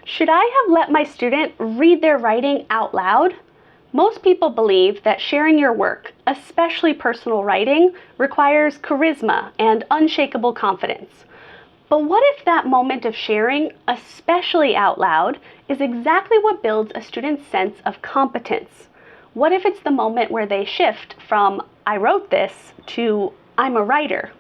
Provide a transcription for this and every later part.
Should I have let my student read their writing out loud? Most people believe that sharing your work, especially personal writing, requires charisma and unshakable confidence. But what if that moment of sharing, especially out loud, is exactly what builds a student's sense of competence? What if it's the moment where they shift from "I wrote this" to "I'm a writer"?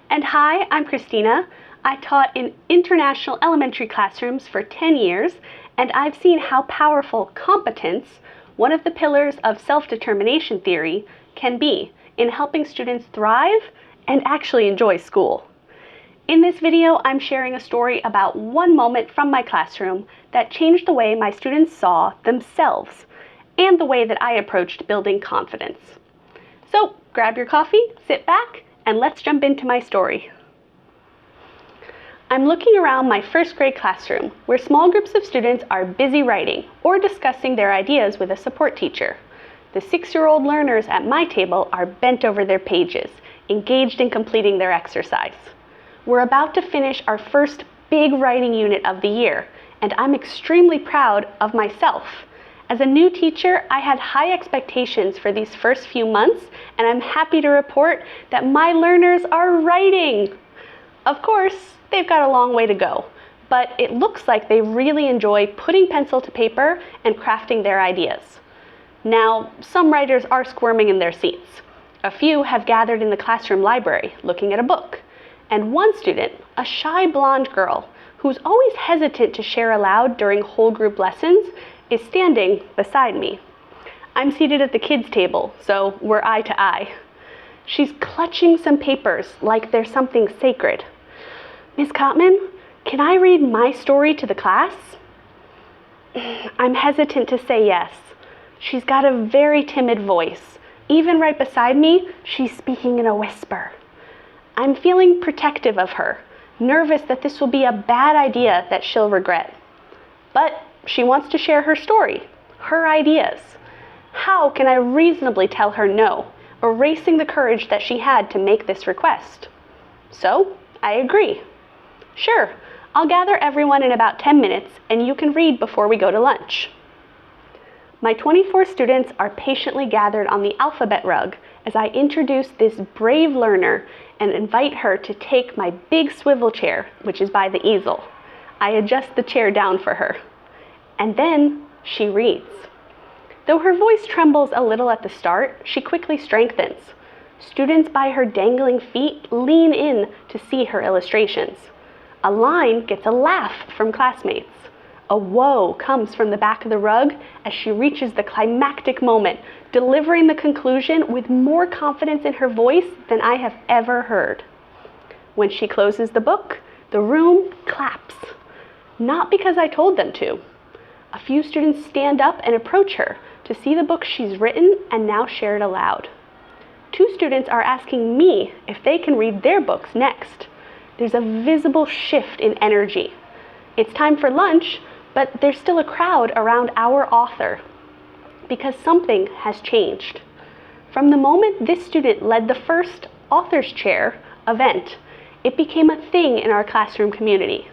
And hi, I'm Christina. I taught in international elementary classrooms for 10 years, and I've seen how powerful competence, one of the pillars of self-determination theory, can be in helping students thrive and actually enjoy school. In this video, I'm sharing a story about one moment from my classroom that changed the way my students saw themselves and the way that I approached building confidence. So grab your coffee, sit back, and let's jump into my story. I'm looking around my first grade classroom where small groups of students are busy writing or discussing their ideas with a support teacher. The 6-year-old learners at my table are bent over their pages, engaged in completing their exercise. We're about to finish our first big writing unit of the year, and I'm extremely proud of myself. As a new teacher, I had high expectations for these first few months, and I'm happy to report that my learners are writing. Of course, they've got a long way to go, but it looks like they really enjoy putting pencil to paper and crafting their ideas. Now, some writers are squirming in their seats. A few have gathered in the classroom library looking at a book. And one student, a shy blonde girl who's always hesitant to share aloud during whole group lessons, is standing beside me. I'm seated at the kids' table, so we're eye to eye. She's clutching some papers like they're something sacred. "Miss Kottmann, can I read my story to the class?" I'm hesitant to say yes. She's got a very timid voice. Even right beside me, she's speaking in a whisper. I'm feeling protective of her, nervous that this will be a bad idea that she'll regret. But she wants to share her story, her ideas. How can I reasonably tell her no, erasing the courage that she had to make this request? So I agree. "Sure, I'll gather everyone in about 10 minutes and you can read before we go to lunch." My 24 students are patiently gathered on the alphabet rug as I introduce this brave learner and invite her to take my big swivel chair, which is by the easel. I adjust the chair down for her. And then she reads. Though her voice trembles a little at the start, she quickly strengthens. Students by her dangling feet lean in to see her illustrations. A line gets a laugh from classmates. A whoa comes from the back of the rug as she reaches the climactic moment, delivering the conclusion with more confidence in her voice than I have ever heard. When she closes the book, the room claps. Not because I told them to. A few students stand up and approach her to see the book she's written and now shared aloud. 2 students are asking me if they can read their books next. There's a visible shift in energy. It's time for lunch, but there's still a crowd around our author because something has changed. From the moment this student led the first author's chair event, it became a thing in our classroom community.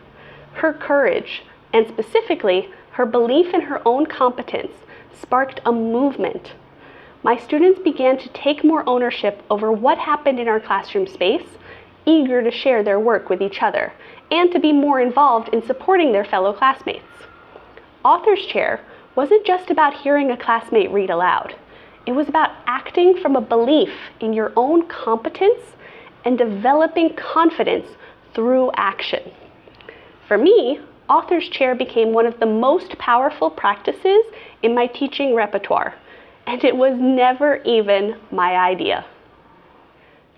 Her courage, and specifically her belief in her own competence, sparked a movement. My students began to take more ownership over what happened in our classroom space, eager to share their work with each other and to be more involved in supporting their fellow classmates. Author's Chair wasn't just about hearing a classmate read aloud. It was about acting from a belief in your own competence and developing confidence through action. For me, Author's Chair became one of the most powerful practices in my teaching repertoire, and it was never even my idea.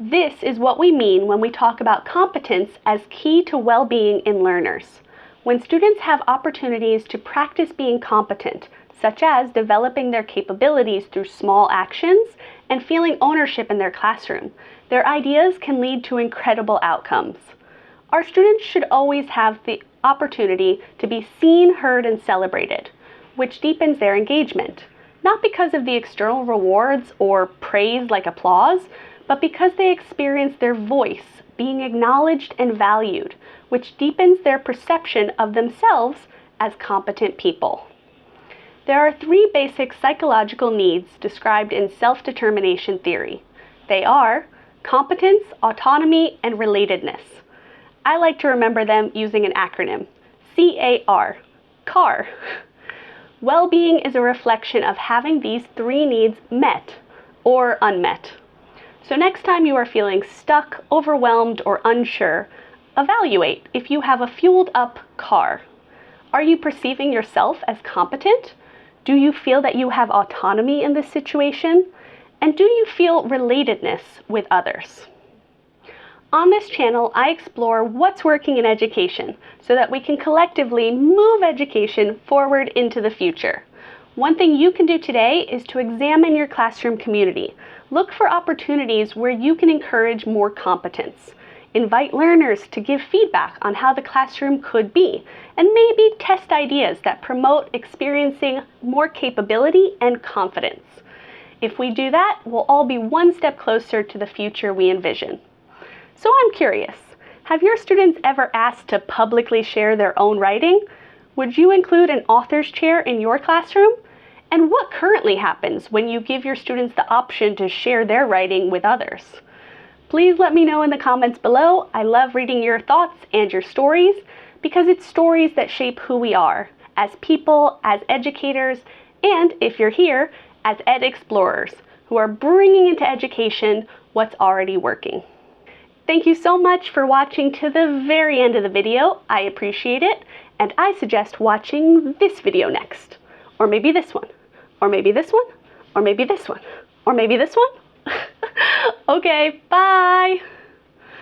This is what we mean when we talk about competence as key to well-being in learners. When students have opportunities to practice being competent, such as developing their capabilities through small actions and feeling ownership in their classroom, their ideas can lead to incredible outcomes. Our students should always have the opportunity to be seen, heard, and celebrated, which deepens their engagement, not because of the external rewards or praise like applause, but because they experience their voice being acknowledged and valued, which deepens their perception of themselves as competent people. There are three basic psychological needs described in self-determination theory. They are competence, autonomy, and relatedness. I like to remember them using an acronym, C.A.R. C.A.R. Well-being is a reflection of having these three needs met or unmet. So next time you are feeling stuck, overwhelmed, or unsure, evaluate if you have a fueled up C.A.R. Are you perceiving yourself as competent? Do you feel that you have autonomy in this situation? And do you feel relatedness with others? On this channel, I explore what's working in education so that we can collectively move education forward into the future. One thing you can do today is to examine your classroom community. Look for opportunities where you can encourage more competence. Invite learners to give feedback on how the classroom could be, and maybe test ideas that promote experiencing more capability and confidence. If we do that, we'll all be one step closer to the future we envision. So I'm curious, have your students ever asked to publicly share their own writing? Would you include an author's chair in your classroom? And what currently happens when you give your students the option to share their writing with others? Please let me know in the comments below. I love reading your thoughts and your stories because it's stories that shape who we are as people, as educators, and if you're here, as EdExplorers who are bringing into education what's already working. Thank you so much for watching to the very end of the video. I appreciate it, and I suggest watching this video next. Or maybe this one. Or maybe this one. Or maybe this one. Or maybe this one. Okay, bye!